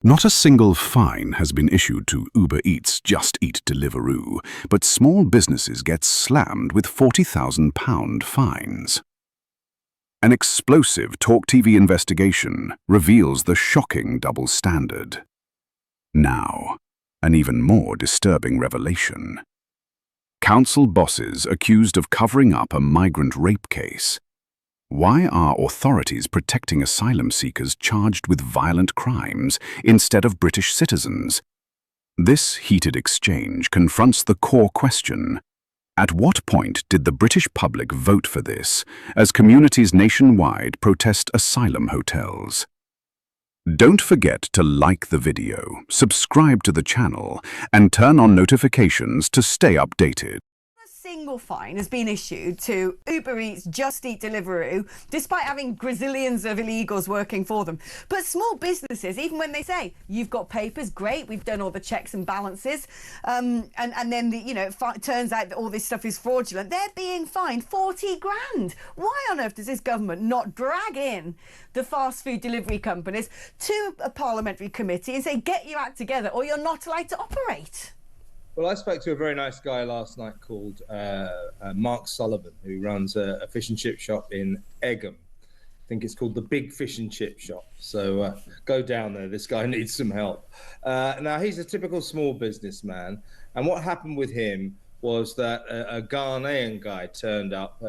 Not a single fine has been issued to Uber Eats, Just Eat, Deliveroo, but small businesses get slammed with £40,000 fines. An explosive Talk TV investigation reveals the shocking double standard. Now, an even more disturbing revelation. Council bosses accused of covering up a migrant rape case. Why are authorities protecting asylum seekers charged with violent crimes instead of British citizens? This heated exchange confronts the core question: at what point did the British public vote for this, as communities nationwide protest asylum hotels? Don't forget to like the video, subscribe to the channel, and turn on notifications to stay updated. Single fine has been issued to Uber Eats, Just Eat, Deliveroo, despite having gazillions of illegals working for them. But small businesses, even when they say, you've got papers, great, we've done all the checks and balances, and then, it turns out that all this stuff is fraudulent, they're being fined 40 grand. Why on earth does this government not drag in the fast food delivery companies to a parliamentary committee and say, get your act together or you're not allowed to operate? Well, I spoke to a very nice guy last night called Mark Sullivan, who runs a fish and chip shop in Egham. I think it's called the Big Fish and Chip Shop. So go down there. This guy needs some help. Now, he's a typical small businessman. And what happened with him was that a Ghanaian guy turned up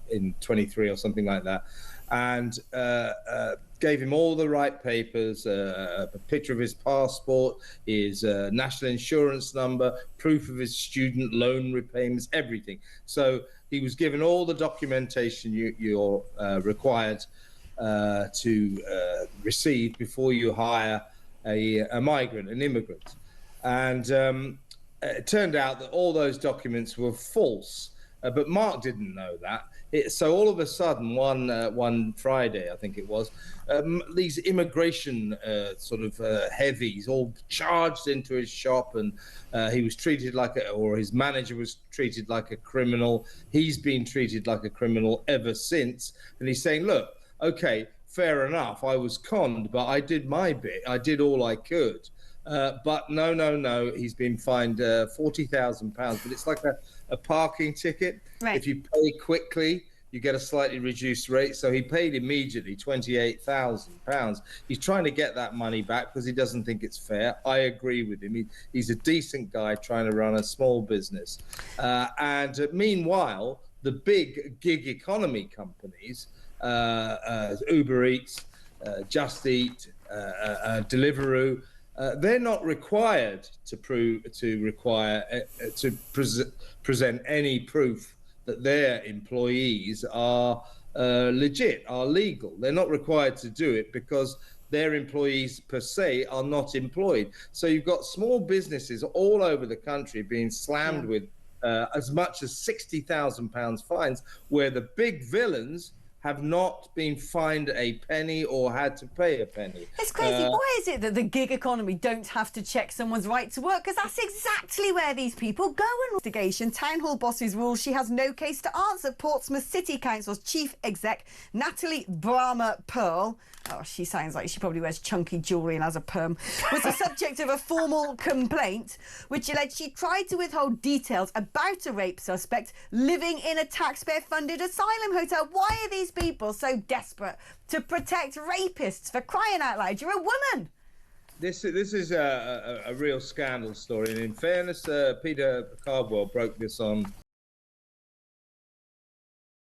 in 23 or something like that, and gave him all the right papers, a picture of his passport, his national insurance number, proof of his student loan repayments, everything. So he was given all the documentation you're required to receive before you hire a migrant, an immigrant. And it turned out that all those documents were false, but Mark didn't know that. So all of a sudden, one Friday, I think it was, these immigration heavies all charged into his shop, and he was treated like or his manager was treated like a criminal. He's been treated like a criminal ever since. And he's saying, look, okay, fair enough, I was conned, but I did my bit. I did all I could. But no, he's been fined £40,000, but it's like a parking ticket. Right. If you pay quickly, you get a slightly reduced rate. So he paid immediately £28,000. He's trying to get that money back because he doesn't think it's fair. I agree with him. He's a decent guy trying to run a small business. And meanwhile, the big gig economy companies, Uber Eats, Just Eat, Deliveroo, they're not required to present any proof that their employees are legit, are legal. They're not required to do it because their employees per se are not employed. So you've got small businesses all over the country being slammed with as much as £60,000 fines, where the big villains have not been fined a penny or had to pay a penny. It's crazy. Why is it that the gig economy don't have to check someone's right to work? Because that's exactly where these people go in investigation. Town hall bosses rule she has no case to answer. Portsmouth City Council's chief exec, Natalie Brahma Pearl, she sounds like she probably wears chunky jewellery and has a perm, was the subject of a formal complaint which alleged she tried to withhold details about a rape suspect living in a taxpayer-funded asylum hotel. Why are these people so desperate to protect rapists? For crying out loud, you're a woman. This is a real scandal story, and in fairness, Peter Cardwell broke this on